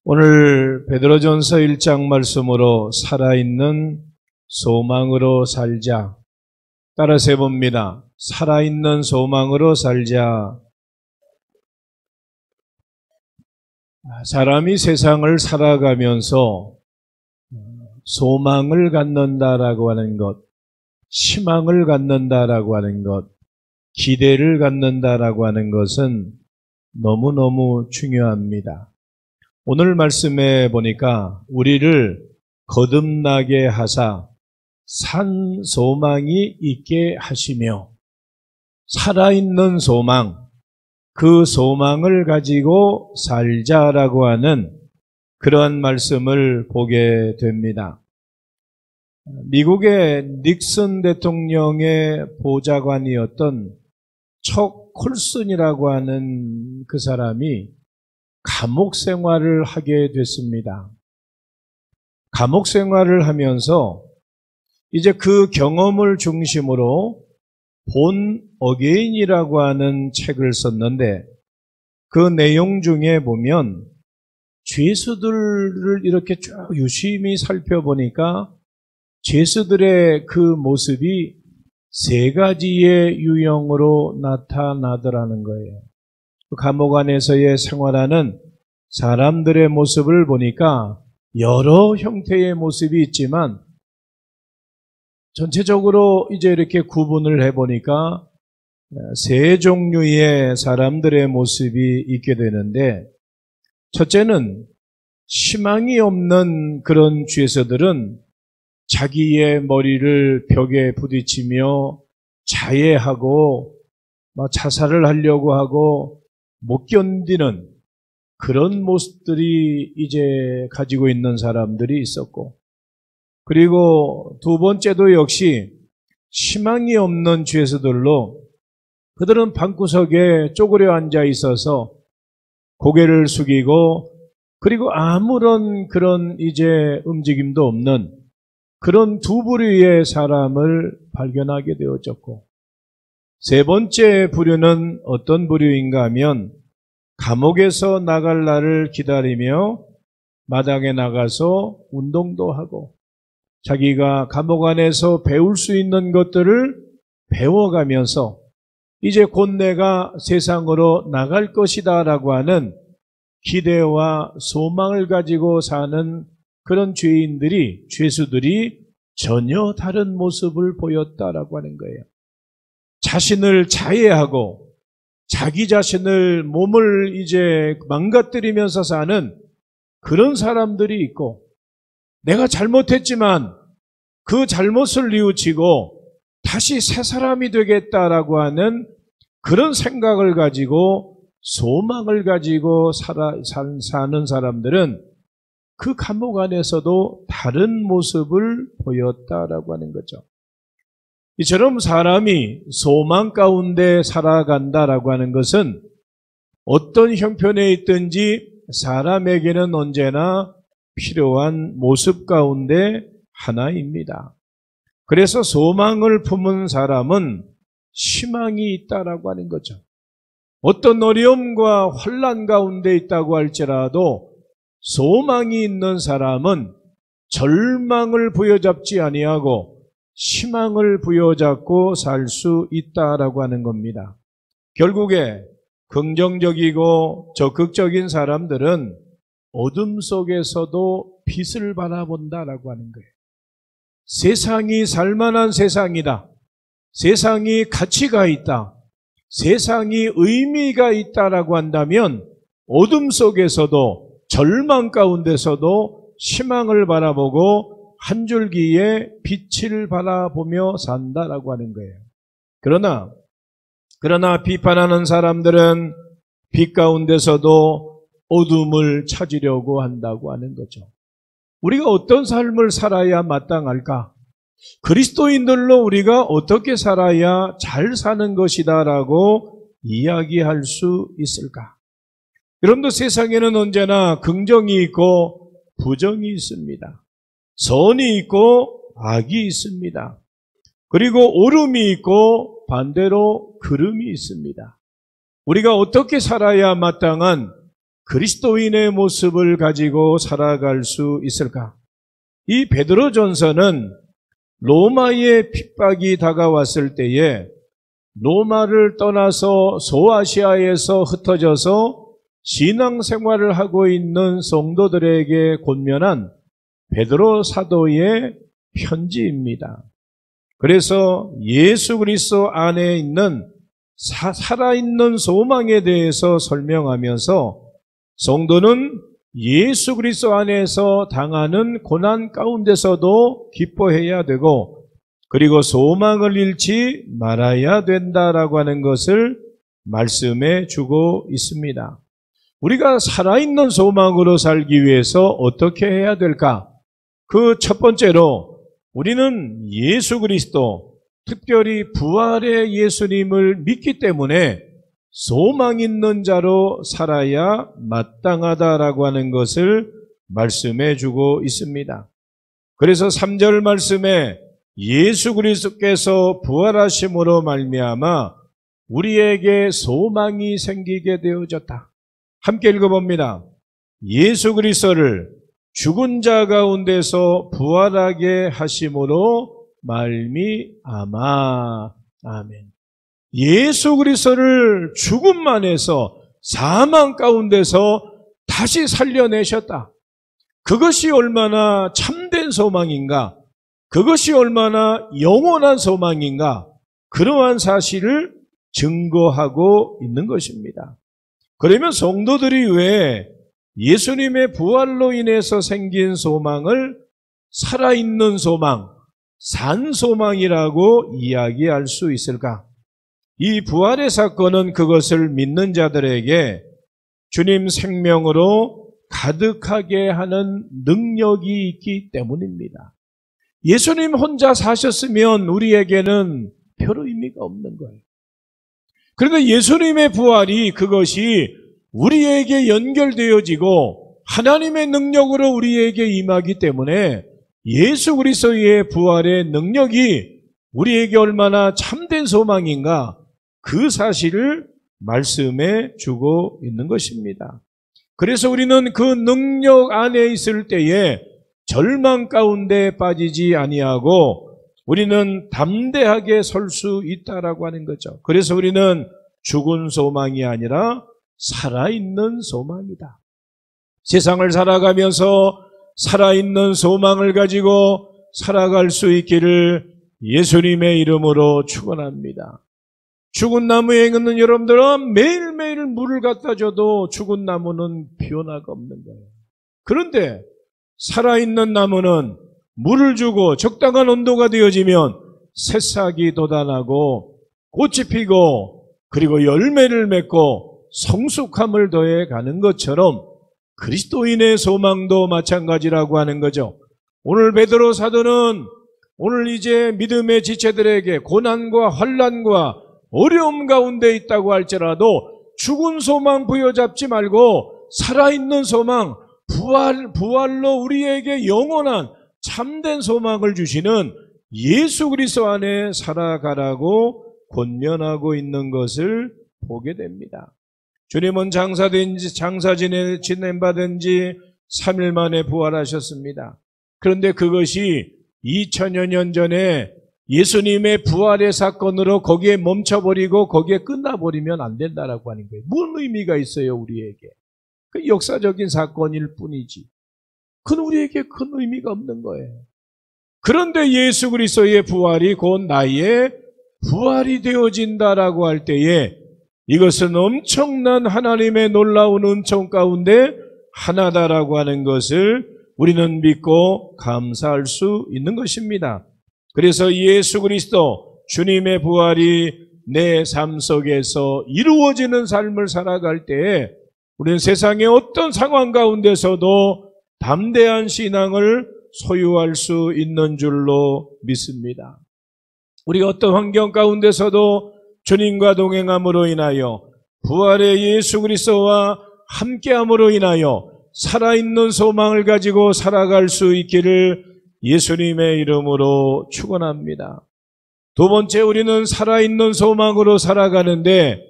오늘 베드로전서 1장 말씀으로 살아있는 소망으로 살자. 따라서 해봅니다. 살아있는 소망으로 살자. 사람이 세상을 살아가면서 소망을 갖는다라고 하는 것, 희망을 갖는다라고 하는 것, 기대를 갖는다라고 하는 것은 너무너무 중요합니다. 오늘 말씀에 보니까 우리를 거듭나게 하사 산 소망이 있게 하시며 살아있는 소망, 그 소망을 가지고 살자라고 하는 그러한 말씀을 보게 됩니다. 미국의 닉슨 대통령의 보좌관이었던 척 콜슨이라고 하는 그 사람이 감옥 생활을 하게 됐습니다. 감옥 생활을 하면서 이제 그 경험을 중심으로 본 어게인이라고 하는 책을 썼는데 그 내용 중에 보면 죄수들을 이렇게 쭉 유심히 살펴보니까 죄수들의 그 모습이 세 가지의 유형으로 나타나더라는 거예요. 감옥 안에서의 생활하는 사람들의 모습을 보니까 여러 형태의 모습이 있지만 전체적으로 이제 이렇게 구분을 해보니까 세 종류의 사람들의 모습이 있게 되는데, 첫째는 희망이 없는 그런 죄수들은 자기의 머리를 벽에 부딪히며 자해하고 자살을 하려고 하고 못 견디는 그런 모습들이 이제 가지고 있는 사람들이 있었고, 그리고 두 번째도 역시 희망이 없는 죄수들로 그들은 방구석에 쪼그려 앉아 있어서 고개를 숙이고 그리고 아무런 그런 이제 움직임도 없는 그런 두 부류의 사람을 발견하게 되어졌고, 세 번째 부류는 어떤 부류인가 하면 감옥에서 나갈 날을 기다리며 마당에 나가서 운동도 하고 자기가 감옥 안에서 배울 수 있는 것들을 배워가면서 이제 곧 내가 세상으로 나갈 것이다 라고 하는 기대와 소망을 가지고 사는 그런 죄수들이 전혀 다른 모습을 보였다라고 하는 거예요. 자신을 자해하고 자기 자신을 몸을 이제 망가뜨리면서 사는 그런 사람들이 있고, 내가 잘못했지만 그 잘못을 뉘우치고 다시 새 사람이 되겠다라고 하는 그런 생각을 가지고 소망을 가지고 사는 사람들은 그 감옥 안에서도 다른 모습을 보였다라고 하는 거죠. 이처럼 사람이 소망 가운데 살아간다라고 하는 것은 어떤 형편에 있든지 사람에게는 언제나 필요한 모습 가운데 하나입니다. 그래서 소망을 품은 사람은 희망이 있다라고 하는 거죠. 어떤 어려움과 환난 가운데 있다고 할지라도 소망이 있는 사람은 절망을 부여잡지 아니하고 희망을 부여잡고 살 수 있다라고 하는 겁니다. 결국에 긍정적이고 적극적인 사람들은 어둠 속에서도 빛을 바라본다라고 하는 거예요. 세상이 살만한 세상이다. 세상이 가치가 있다. 세상이 의미가 있다라고 한다면 어둠 속에서도 절망 가운데서도 희망을 바라보고 한 줄기의 빛을 바라보며 산다라고 하는 거예요. 그러나 비판하는 사람들은 빛 가운데서도 어둠을 찾으려고 한다고 하는 거죠. 우리가 어떤 삶을 살아야 마땅할까? 그리스도인들로 우리가 어떻게 살아야 잘 사는 것이다라고 이야기할 수 있을까? 여러분들, 세상에는 언제나 긍정이 있고 부정이 있습니다. 선이 있고 악이 있습니다. 그리고 오름이 있고 반대로 그름이 있습니다. 우리가 어떻게 살아야 마땅한 그리스도인의 모습을 가지고 살아갈 수 있을까? 이 베드로전서는 로마의 핍박이 다가왔을 때에 로마를 떠나서 소아시아에서 흩어져서 신앙생활을 하고 있는 성도들에게 권면한 베드로 사도의 편지입니다. 그래서 예수 그리스도 안에 있는 살아있는 소망에 대해서 설명하면서 성도는 예수 그리스도 안에서 당하는 고난 가운데서도 기뻐해야 되고 그리고 소망을 잃지 말아야 된다라고 하는 것을 말씀해 주고 있습니다. 우리가 살아있는 소망으로 살기 위해서 어떻게 해야 될까? 그 첫 번째로 우리는 예수 그리스도, 특별히 부활의 예수님을 믿기 때문에 소망 있는 자로 살아야 마땅하다라고 하는 것을 말씀해 주고 있습니다. 그래서 3절 말씀에 예수 그리스도께서 부활하심으로 말미암아 우리에게 소망이 생기게 되어졌다. 함께 읽어봅니다. 예수 그리스도를 죽은 자 가운데서 부활하게 하심으로 말미암아. 아멘. 예수 그리스도를 죽음만에서 사망 가운데서 다시 살려내셨다. 그것이 얼마나 참된 소망인가? 그것이 얼마나 영원한 소망인가? 그러한 사실을 증거하고 있는 것입니다. 그러면 성도들이 왜 예수님의 부활로 인해서 생긴 소망을 살아있는 소망, 산 소망이라고 이야기할 수 있을까? 이 부활의 사건은 그것을 믿는 자들에게 주님 생명으로 가득하게 하는 능력이 있기 때문입니다. 예수님 혼자 사셨으면 우리에게는 별 의미가 없는 거예요. 그런데 예수님의 부활이 그것이 우리에게 연결되어지고 하나님의 능력으로 우리에게 임하기 때문에 예수 그리스도의 부활의 능력이 우리에게 얼마나 참된 소망인가 그 사실을 말씀해 주고 있는 것입니다. 그래서 우리는 그 능력 안에 있을 때에 절망 가운데 빠지지 아니하고 우리는 담대하게 설 수 있다라고 하는 거죠. 그래서 우리는 죽은 소망이 아니라 살아있는 소망이다. 세상을 살아가면서 살아있는 소망을 가지고 살아갈 수 있기를 예수님의 이름으로 축원합니다. 죽은 나무에 있는 여러분들은 매일매일 물을 갖다 줘도 죽은 나무는 변화가 없는 거예요. 그런데 살아있는 나무는 물을 주고 적당한 온도가 되어지면 새싹이 돋아나고 꽃이 피고 그리고 열매를 맺고 성숙함을 더해 가는 것처럼 그리스도인의 소망도 마찬가지라고 하는 거죠. 오늘 베드로 사도는 오늘 이제 믿음의 지체들에게 고난과 환난과 어려움 가운데 있다고 할지라도 죽은 소망 부여잡지 말고 살아있는 소망, 부활로 우리에게 영원한 참된 소망을 주시는 예수 그리스도 안에 살아가라고 권면하고 있는 것을 보게 됩니다. 주님은 장사 지낸 지 3일 만에 부활하셨습니다. 그런데 그것이 2000여 년 전에 예수님의 부활의 사건으로 거기에 멈춰버리고 거기에 끝나버리면 안 된다라고 하는 거예요. 무슨 의미가 있어요, 우리에게? 그 역사적인 사건일 뿐이지. 그건 우리에게 큰 의미가 없는 거예요. 그런데 예수 그리스도의 부활이 곧 나의 부활이 되어진다라고 할 때에 이것은 엄청난 하나님의 놀라운 은총 가운데 하나다라고 하는 것을 우리는 믿고 감사할 수 있는 것입니다. 그래서 예수 그리스도 주님의 부활이 내 삶 속에서 이루어지는 삶을 살아갈 때에 우리는 세상의 어떤 상황 가운데서도 담대한 신앙을 소유할 수 있는 줄로 믿습니다. 우리가 어떤 환경 가운데서도 주님과 동행함으로 인하여 부활의 예수 그리스도와 함께함으로 인하여 살아있는 소망을 가지고 살아갈 수 있기를 예수님의 이름으로 축원합니다. 두 번째, 우리는 살아있는 소망으로 살아가는데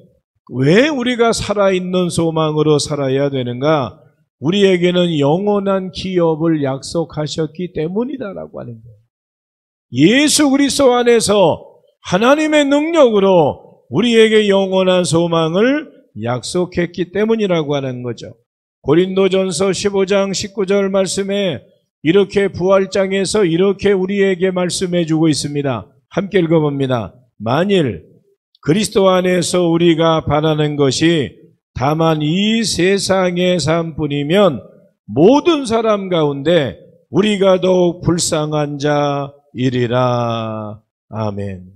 왜 우리가 살아있는 소망으로 살아야 되는가? 우리에게는 영원한 기업을 약속하셨기 때문이다라고 하는 거예요. 예수 그리스도 안에서 하나님의 능력으로 우리에게 영원한 소망을 약속했기 때문이라고 하는 거죠. 고린도전서 15장 19절 말씀에 이렇게 부활장에서 이렇게 우리에게 말씀해 주고 있습니다. 함께 읽어봅니다. 만일 그리스도 안에서 우리가 바라는 것이 다만 이 세상의 삶뿐이면 모든 사람 가운데 우리가 더욱 불쌍한 자이리라. 아멘.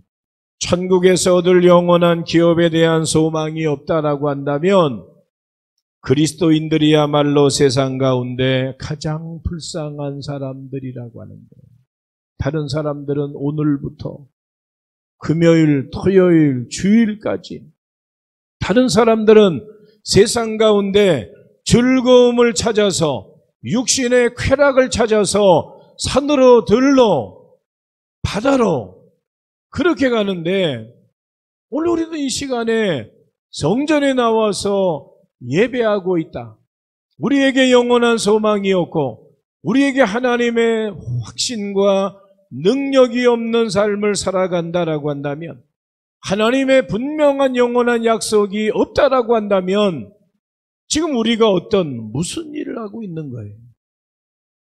천국에서 얻을 영원한 기업에 대한 소망이 없다라고 한다면 그리스도인들이야말로 세상 가운데 가장 불쌍한 사람들이라고 하는 거예요. 다른 사람들은 오늘부터 금요일, 토요일, 주일까지 다른 사람들은 세상 가운데 즐거움을 찾아서 육신의 쾌락을 찾아서 산으로 들러 바다로 그렇게 가는데 오늘 우리는 이 시간에 성전에 나와서 예배하고 있다. 우리에게 영원한 소망이 없고 우리에게 하나님의 확신과 능력이 없는 삶을 살아간다라고 한다면 하나님의 분명한 영원한 약속이 없다라고 한다면 지금 우리가 무슨 일을 하고 있는 거예요?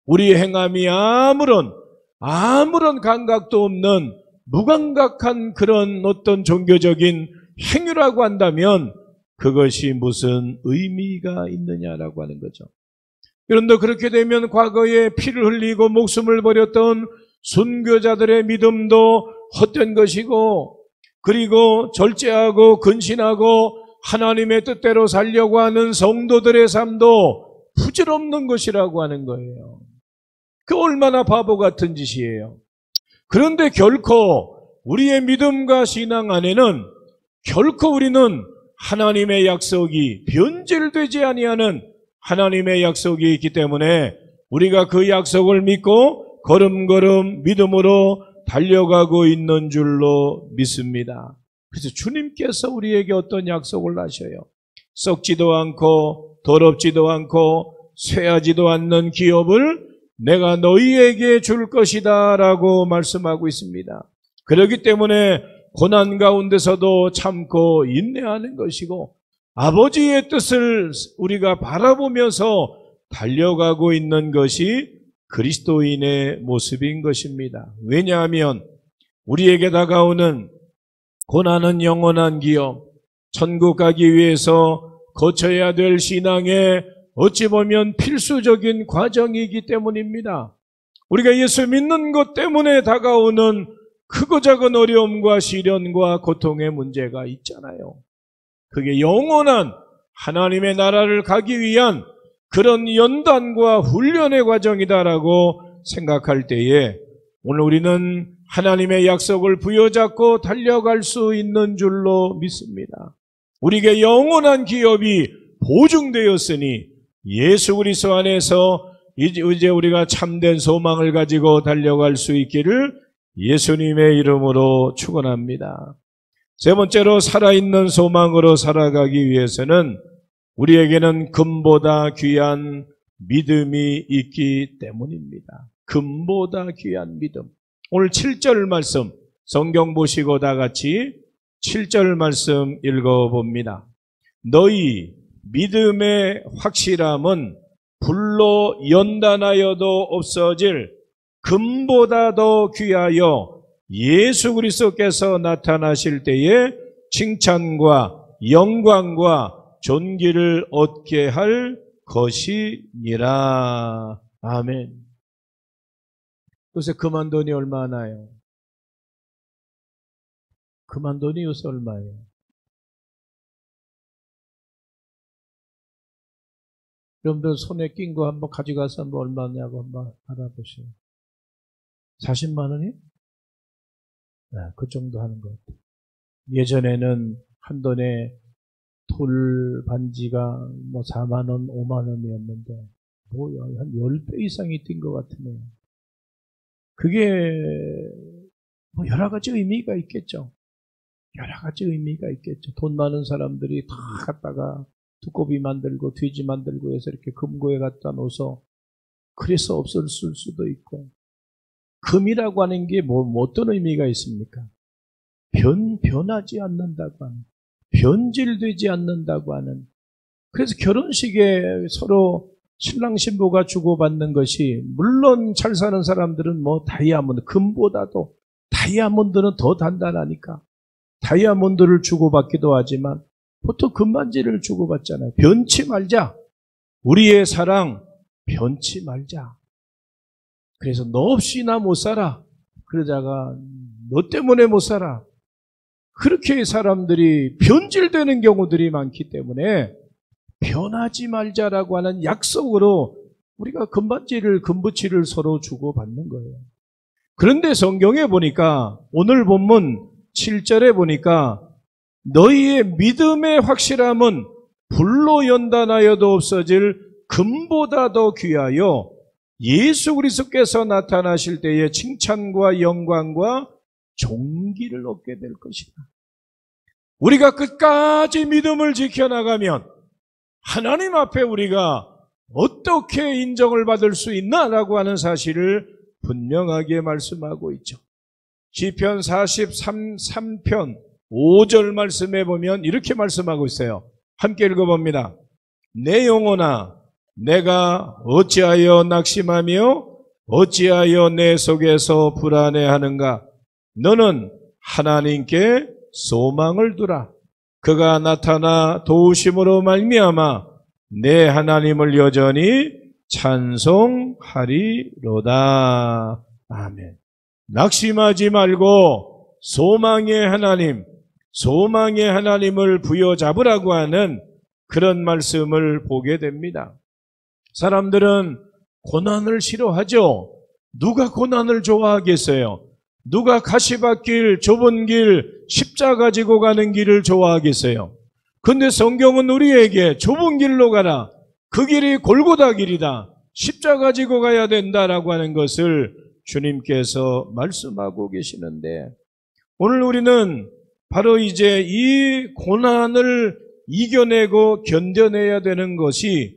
우리의 행함이 아무런 감각도 없는 무감각한 그런 어떤 종교적인 행위라고 한다면 그것이 무슨 의미가 있느냐라고 하는 거죠. 그런데 그렇게 되면 과거에 피를 흘리고 목숨을 버렸던 순교자들의 믿음도 헛된 것이고 그리고 절제하고 근신하고 하나님의 뜻대로 살려고 하는 성도들의 삶도 부질없는 것이라고 하는 거예요. 그 얼마나 바보 같은 짓이에요. 그런데 결코 우리의 믿음과 신앙 안에는 결코 우리는 하나님의 약속이 변질되지 아니하는 하나님의 약속이 있기 때문에 우리가 그 약속을 믿고 걸음걸음 믿음으로 달려가고 있는 줄로 믿습니다. 그래서 주님께서 우리에게 어떤 약속을 하셔요? 썩지도 않고 더럽지도 않고 쇠하지도 않는 기업을 내가 너희에게 줄 것이다 라고 말씀하고 있습니다. 그렇기 때문에 고난 가운데서도 참고 인내하는 것이고 아버지의 뜻을 우리가 바라보면서 달려가고 있는 것이 그리스도인의 모습인 것입니다. 왜냐하면 우리에게 다가오는 고난은 영원한 기업, 천국 가기 위해서 거쳐야 될 신앙의 어찌 보면 필수적인 과정이기 때문입니다. 우리가 예수 믿는 것 때문에 다가오는 크고 작은 어려움과 시련과 고통의 문제가 있잖아요. 그게 영원한 하나님의 나라를 가기 위한 그런 연단과 훈련의 과정이다라고 생각할 때에 오늘 우리는 하나님의 약속을 부여잡고 달려갈 수 있는 줄로 믿습니다. 우리에게 영원한 기업이 보증되었으니 예수 그리스도 안에서 이제 우리가 참된 소망을 가지고 달려갈 수 있기를 예수님의 이름으로 축원합니다. 세 번째로 살아있는 소망으로 살아가기 위해서는 우리에게는 금보다 귀한 믿음이 있기 때문입니다. 금보다 귀한 믿음. 오늘 7절 말씀 성경 보시고 다 같이 7절 말씀 읽어봅니다. 너희 믿음의 확실함은 불로 연단하여도 없어질 금보다 더 귀하여 예수 그리스도께서 나타나실 때에 칭찬과 영광과 존귀를 얻게 할 것이니라. 아멘. 요새 금한 돈이 얼마나요? 금한 돈이 요새 얼마예요? 여러분들 손에 낀 거 한번 가져가서 한번 얼마냐고 한번 알아보세요. 40만 원이? 네, 그 정도 하는 것 같아요. 예전에는 한 돈에 돌 반지가 4만 원, 5만 원이었는데 한 10배 이상이 뛴 것 같으네요. 그게 여러 가지 의미가 있겠죠. 여러 가지 의미가 있겠죠. 돈 많은 사람들이 다 갖다가 두꺼비 만들고 돼지 만들고 해서 이렇게 금고에 갖다 놓아서 그래서 없었을 수도 있고, 금이라고 하는 게 어떤 의미가 있습니까? 변하지 않는다고 하는, 변질되지 않는다고 하는. 그래서 결혼식에 서로 신랑 신부가 주고받는 것이, 물론 잘 사는 사람들은 다이아몬드, 금보다도 다이아몬드는 더 단단하니까 다이아몬드를 주고받기도 하지만 보통 금반지를 주고받잖아요. 변치 말자. 우리의 사랑 변치 말자. 그래서 너 없이 나 못 살아. 그러다가 너 때문에 못 살아. 그렇게 사람들이 변질되는 경우들이 많기 때문에 변하지 말자라고 하는 약속으로 우리가 금반지를, 금부치를 서로 주고받는 거예요. 그런데 성경에 보니까 오늘 본문 7절에 보니까 너희의 믿음의 확실함은 불로 연단하여도 없어질 금보다 더 귀하여 예수 그리스도께서 나타나실 때에 칭찬과 영광과 존귀를 얻게 될 것이다. 우리가 끝까지 믿음을 지켜나가면 하나님 앞에 우리가 어떻게 인정을 받을 수 있나라고 하는 사실을 분명하게 말씀하고 있죠. 시편 43편 5절 말씀에 보면 이렇게 말씀하고 있어요. 함께 읽어봅니다. 내 영혼아, 내가 어찌하여 낙심하며 어찌하여 내 속에서 불안해하는가? 너는 하나님께 소망을 두라. 그가 나타나 도우심으로 말미암아 내 하나님을 여전히 찬송하리로다. 아멘. 낙심하지 말고 소망의 하나님을 부여잡으라고 하는 그런 말씀을 보게 됩니다. 사람들은 고난을 싫어하죠. 누가 고난을 좋아하겠어요? 누가 가시밭길, 좁은 길, 십자가 지고 가는 길을 좋아하겠어요? 근데 성경은 우리에게 좁은 길로 가라. 그 길이 골고다 길이다. 십자가 지고 가야 된다라고 하는 것을 주님께서 말씀하고 계시는데, 오늘 우리는 바로 이제 이 고난을 이겨내고 견뎌내야 되는 것이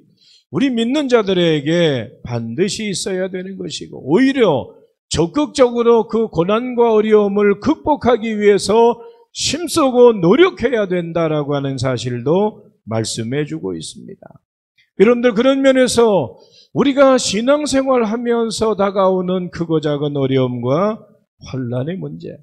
우리 믿는 자들에게 반드시 있어야 되는 것이고, 오히려 적극적으로 그 고난과 어려움을 극복하기 위해서 힘쓰고 노력해야 된다라고 하는 사실도 말씀해 주고 있습니다. 여러분들, 그런 면에서 우리가 신앙생활 하면서 다가오는 크고 작은 어려움과 환난의 문제,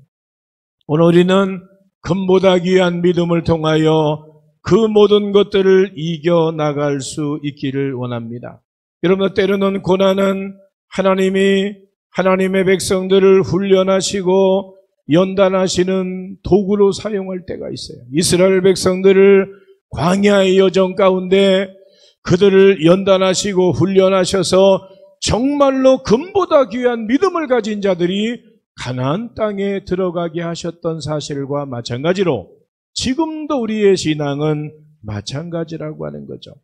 오늘 우리는 금보다 귀한 믿음을 통하여 그 모든 것들을 이겨나갈 수 있기를 원합니다. 여러분, 때로는 고난은 하나님의 백성들을 훈련하시고 연단하시는 도구로 사용할 때가 있어요. 이스라엘 백성들을 광야의 여정 가운데 그들을 연단하시고 훈련하셔서 정말로 금보다 귀한 믿음을 가진 자들이 가나안 땅에 들어가게 하셨던 사실과 마찬가지로 지금도 우리의 신앙은 마찬가지라고 하는 거죠.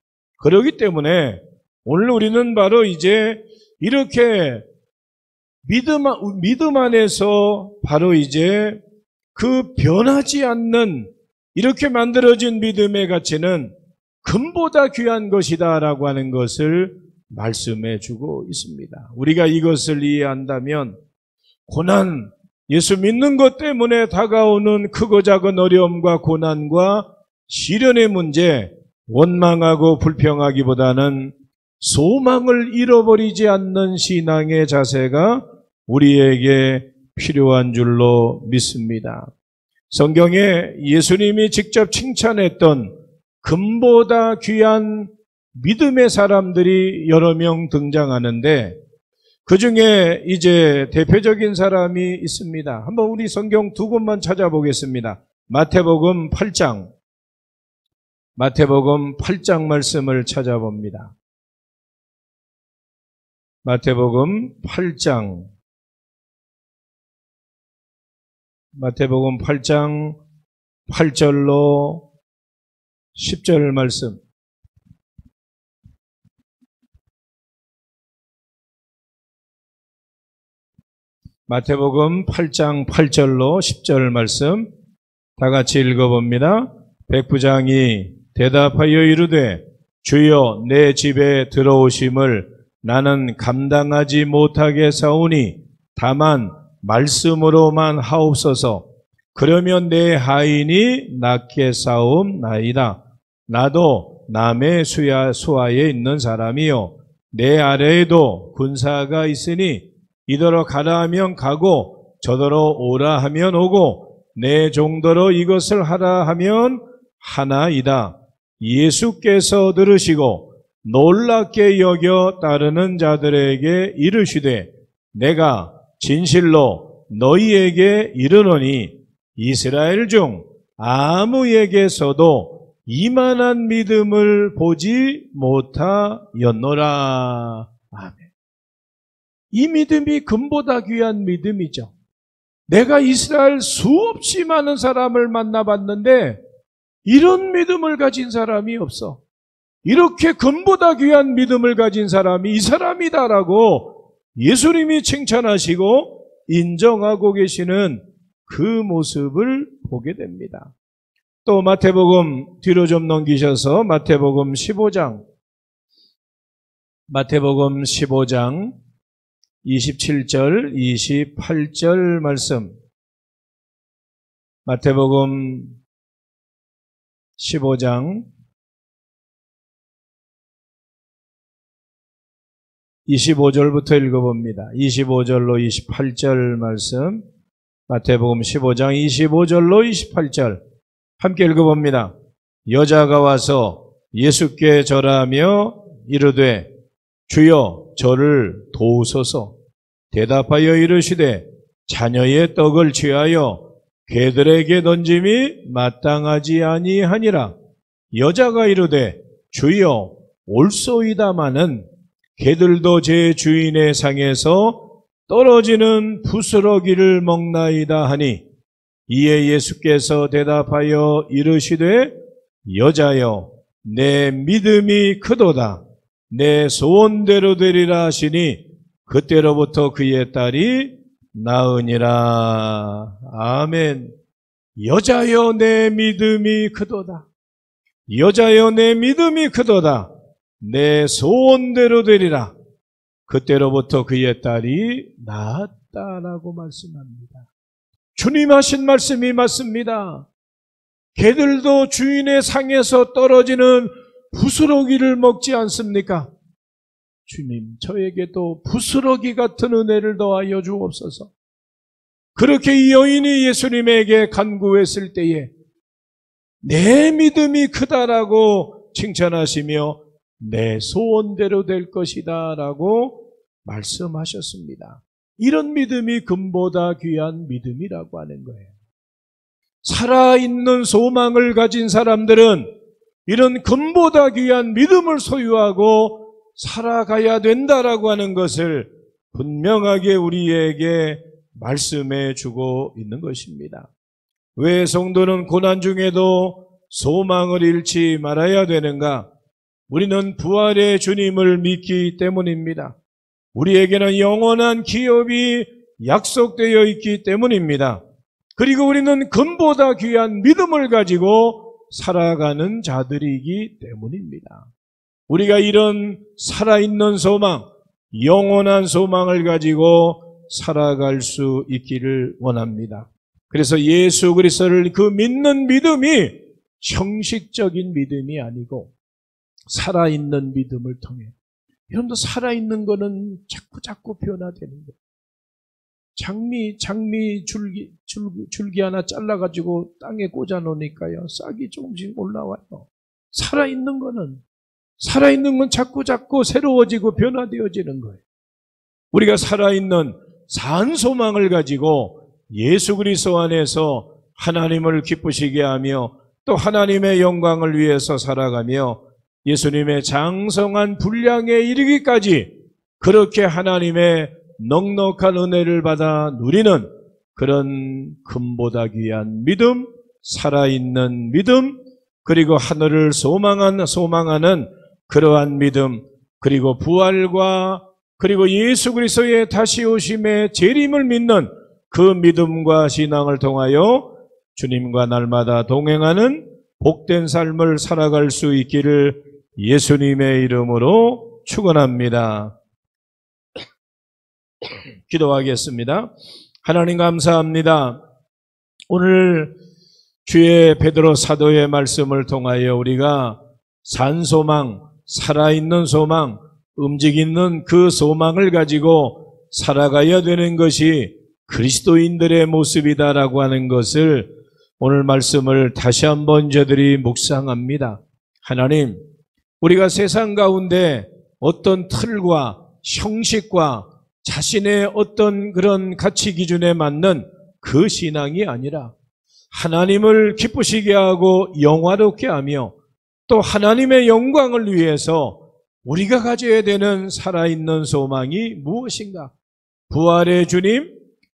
그렇기 때문에 오늘 우리는 바로 이제 이렇게 믿음 안에서 바로 이제 그 변하지 않는 이렇게 만들어진 믿음의 가치는 금보다 귀한 것이다라고 하는 것을 말씀해 주고 있습니다. 우리가 이것을 이해한다면 고난, 예수 믿는 것 때문에 다가오는 크고 작은 어려움과 고난과 시련의 문제, 원망하고 불평하기보다는 소망을 잃어버리지 않는 신앙의 자세가 우리에게 필요한 줄로 믿습니다. 성경에 예수님이 직접 칭찬했던 금보다 귀한 믿음의 사람들이 여러 명 등장하는데, 그 중에 이제 대표적인 사람이 있습니다. 한번 우리 성경 두 곳만 찾아보겠습니다. 마태복음 8장 말씀을 찾아봅니다. 마태복음 8장 8절로 10절 말씀. 마태복음 8장 8절로 10절 말씀. 다 같이 읽어봅니다. 백부장이 대답하여 이르되 주여 내 집에 들어오심을 나는 감당하지 못하겠사오니 다만 말씀으로만 하옵소서. 그러면 내 하인이 낫게 싸움나이다. 나도 남의 수하에 있는 사람이요 내 아래에도 군사가 있으니 이더러 가라 하면 가고 저더러 오라 하면 오고 내 종더러 이것을 하라 하면 하나이다. 예수께서 들으시고 놀랍게 여겨 따르는 자들에게 이르시되 내가 진실로 너희에게 이르노니 이스라엘 중 아무에게서도 이만한 믿음을 보지 못하였노라. 아멘. 이 믿음이 금보다 귀한 믿음이죠. 내가 이스라엘 수없이 많은 사람을 만나봤는데 이런 믿음을 가진 사람이 없어. 이렇게 금보다 귀한 믿음을 가진 사람이 이 사람이다라고 예수님이 칭찬하시고 인정하고 계시는 그 모습을 보게 됩니다. 또 마태복음 뒤로 좀 넘기셔서 마태복음 15장 27절 28절 말씀. 마태복음 15장 25절부터 읽어봅니다. 25절로 28절 말씀. 마태복음 15장 25절로 28절 함께 읽어봅니다. 여자가 와서 예수께 절하며 이르되 주여 저를 도우소서. 대답하여 이르시되 자녀의 떡을 취하여 개들에게 던짐이 마땅하지 아니하니라. 여자가 이르되 주여 올소이다마는 개들도 제 주인의 상에서 떨어지는 부스러기를 먹나이다 하니 이에 예수께서 대답하여 이르시되 여자여 내 믿음이 크도다. 내 소원대로 되리라 하시니 그때로부터 그의 딸이 나으니라. 아멘. 여자여 내 믿음이 크도다. 여자여 내 믿음이 크도다. 내 소원대로 되리라. 그때로부터 그의 딸이 나았다라고 말씀합니다. 주님 하신 말씀이 맞습니다. 개들도 주인의 상에서 떨어지는 부스러기를 먹지 않습니까? 주님, 저에게도 부스러기 같은 은혜를 더하여 주옵소서. 그렇게 이 여인이 예수님에게 간구했을 때에 내 믿음이 크다라고 칭찬하시며 내 소원대로 될 것이다 라고 말씀하셨습니다. 이런 믿음이 금보다 귀한 믿음이라고 하는 거예요. 살아있는 소망을 가진 사람들은 이런 금보다 귀한 믿음을 소유하고 살아가야 된다라고 하는 것을 분명하게 우리에게 말씀해 주고 있는 것입니다. 왜 성도는 고난 중에도 소망을 잃지 말아야 되는가? 우리는 부활의 주님을 믿기 때문입니다. 우리에게는 영원한 기업이 약속되어 있기 때문입니다. 그리고 우리는 금보다 귀한 믿음을 가지고 살아가는 자들이기 때문입니다. 우리가 이런 살아있는 소망, 영원한 소망을 가지고 살아갈 수 있기를 원합니다. 그래서 예수 그리스도를 그 믿는 믿음이 형식적인 믿음이 아니고 살아있는 믿음을 통해, 여러분도 살아있는 거는 자꾸 변화되는 거예요. 장미 줄기 하나 잘라가지고 땅에 꽂아 놓으니까요, 싹이 조금씩 올라와요. 살아있는 건 자꾸 새로워지고 변화되어지는 거예요. 우리가 살아있는 산 소망을 가지고 예수 그리스도 안에서 하나님을 기쁘시게 하며 또 하나님의 영광을 위해서 살아가며 예수님의 장성한 분량에 이르기까지 그렇게 하나님의 넉넉한 은혜를 받아 누리는 그런 금보다 귀한 믿음, 살아있는 믿음, 그리고 하늘을 소망하는 그러한 믿음, 그리고 부활과 그리고 예수 그리스도의 다시 오심의 재림을 믿는 그 믿음과 신앙을 통하여 주님과 날마다 동행하는 복된 삶을 살아갈 수 있기를 예수님의 이름으로 축원합니다. 기도하겠습니다. 하나님 감사합니다. 오늘 주의 베드로 사도의 말씀을 통하여 우리가 산 소망, 살아있는 소망, 움직이는 그 소망을 가지고 살아가야 되는 것이 그리스도인들의 모습이다라고 하는 것을 오늘 말씀을 다시 한번 저들이 묵상합니다. 하나님, 우리가 세상 가운데 어떤 틀과 형식과 자신의 어떤 그런 가치 기준에 맞는 그 신앙이 아니라 하나님을 기쁘시게 하고 영화롭게 하며 또 하나님의 영광을 위해서 우리가 가져야 되는 살아있는 소망이 무엇인가? 부활의 주님,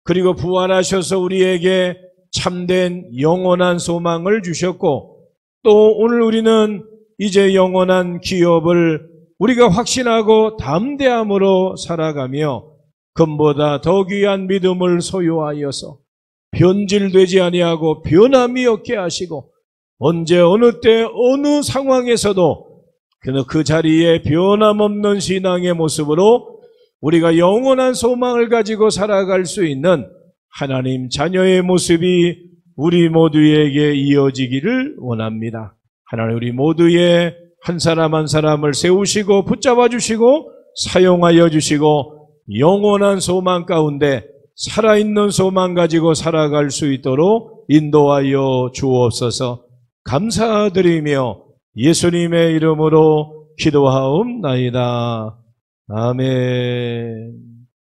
그리고 부활하셔서 우리에게 참된 영원한 소망을 주셨고 또 오늘 우리는 이제 영원한 기업을 우리가 확신하고 담대함으로 살아가며 금보다 더 귀한 믿음을 소유하여서 변질되지 아니하고 변함이 없게 하시고 언제 어느 때 어느 상황에서도 그 자리에 변함없는 신앙의 모습으로 우리가 영원한 소망을 가지고 살아갈 수 있는 하나님 자녀의 모습이 우리 모두에게 이어지기를 원합니다. 하나님 우리 모두의 한 사람 한 사람을 세우시고 붙잡아 주시고 사용하여 주시고 영원한 소망 가운데 살아있는 소망 가지고 살아갈 수 있도록 인도하여 주옵소서. 감사드리며 예수님의 이름으로 기도하옵나이다. 아멘.